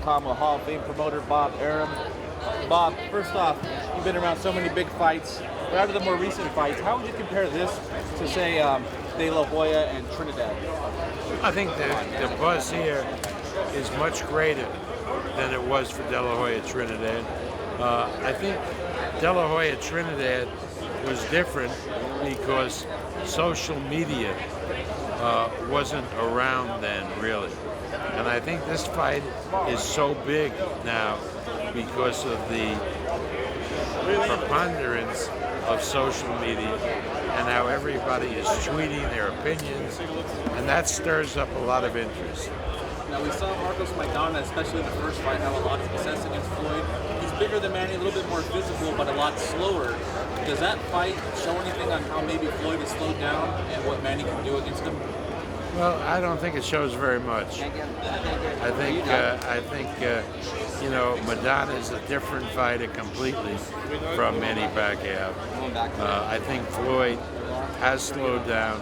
ProBoxingInsider.com with Hall of Fame promoter Bob Arum. Bob, first off, you've been around so many big fights. But out of the more recent fights, how would you compare this to, say, De La Hoya and Trinidad? I think the buzz here is much greater than it was for De La Hoya Trinidad. I think De La Hoya Trinidad was different because social media wasn't around then, really. And I think this fight is so big now because of the preponderance of social media and how everybody is tweeting their opinions, and that stirs up a lot of interest. Now, we saw Marcos Maidana, especially in the first fight, have a lot of success against Floyd. He's bigger than Manny, a little bit more physical, but a lot slower. Does that fight show anything on how maybe Floyd is slowed down and what Manny can do against him? Well, I don't think it shows very much. I think Maidana is a different fighter completely from Manny Pacquiao. I think Floyd has slowed down.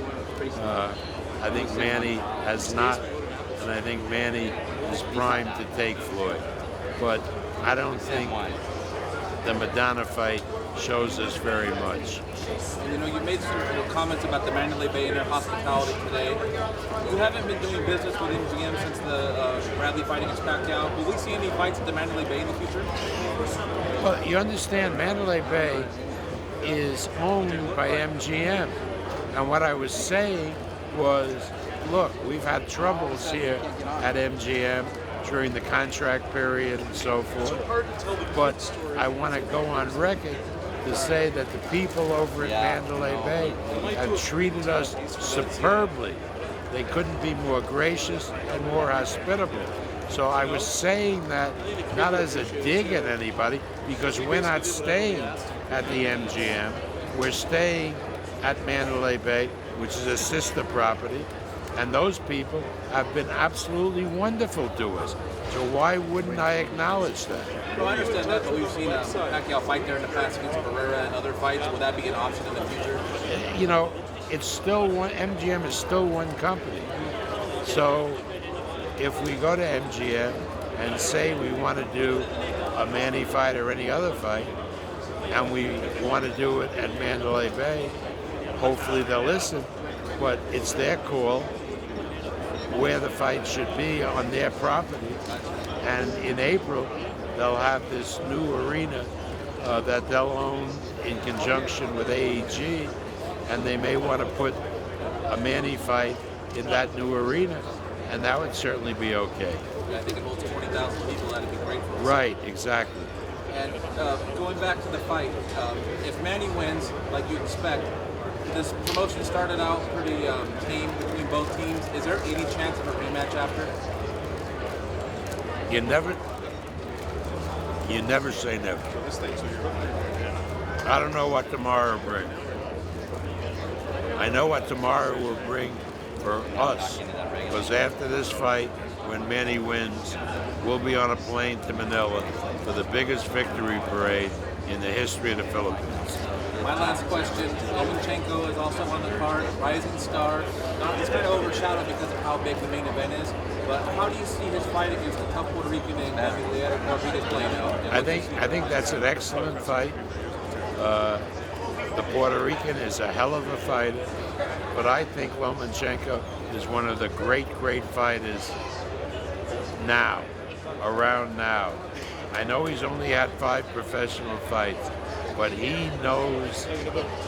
I think Manny has not, and I think Manny is primed to take Floyd. But I don't think the Maidana fight shows us very much. And, you made some comments about the Mandalay Bay and their hospitality today. You haven't been doing business with MGM since the Bradley fight against Pacquiao. Will we see any fights at the Mandalay Bay in the future? Well, you understand, Mandalay Bay is owned by MGM. And what I was saying was, look, we've had troubles here at MGM during the contract period and so forth. But I want to go on record to say that the people over at Mandalay Bay have treated us superbly. They couldn't be more gracious and more hospitable. So I was saying that not as a dig at anybody, because we're not staying at the MGM. We're staying at Mandalay Bay, which is a sister property, and those people have been absolutely wonderful to us. So why wouldn't I acknowledge that? Well, I understand that, but we've seen Pacquiao fight there in the past against Pereira and other fights. Will that be an option in the future? It's still one. MGM is still one company. So if we go to MGM and say we want to do a Manny fight or any other fight, and we want to do it at Mandalay Bay, hopefully they'll listen. But it's their call where the fight should be on their property. And in April, they'll have this new arena that they'll own in conjunction with AEG, and they may want to put a Manny fight in that new arena, and that would certainly be okay. Yeah, I think it holds 20,000 people. That'd be great for us. Right, exactly. And going back to the fight, if Manny wins, like you expect, this promotion started out pretty tame between both teams. Is there any chance of a rematch after? You never say never. I don't know what tomorrow brings. I know what tomorrow will bring for us, because after this fight, when Manny wins, we'll be on a plane to Manila for the biggest victory parade in the history of the Philippines. My last question, Lomachenko is also on the card, rising star. It's kind of overshadowed because of how big the main event is, but how do you see his fight against the tough Puerto Rican named Rodriguez playing out? I think that's an excellent fight. The Puerto Rican is a hell of a fighter, but I think Lomachenko is one of the great fighters now, around now. I know he's only had 5 professional fights, but he knows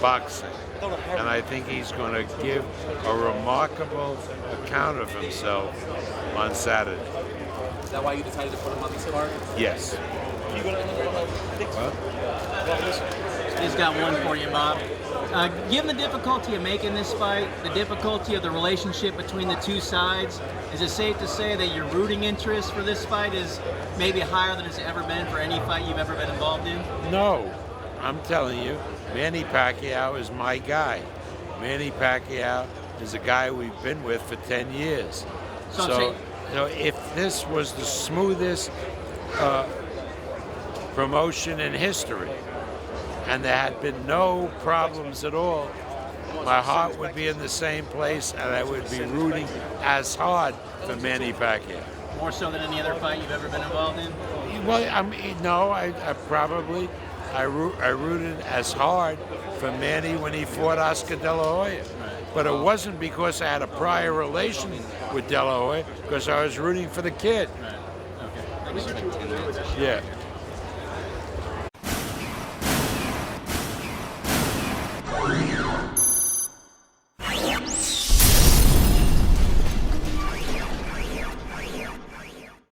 boxing, and I think he's going to give a remarkable account of himself on Saturday. Is that why you decided to put him on this card? Yes. He's got one for you, Bob. Given the difficulty of making this fight, the difficulty of the relationship between the two sides, is it safe to say that your rooting interest for this fight is maybe higher than it's ever been for any fight you've ever been involved in? No. I'm telling you, Manny Pacquiao is my guy. Manny Pacquiao is a guy we've been with for 10 years. So if this was the smoothest promotion in history, and there had been no problems at all, my heart would be in the same place, and I would be rooting as hard for Manny Pacquiao. More so than any other fight you've ever been involved in? Well, I mean, no, I probably I rooted as hard for Manny when he fought Oscar De La Hoya. But it wasn't because I had a prior relation with De La Hoya, because I was rooting for the kid. Okay. Yeah.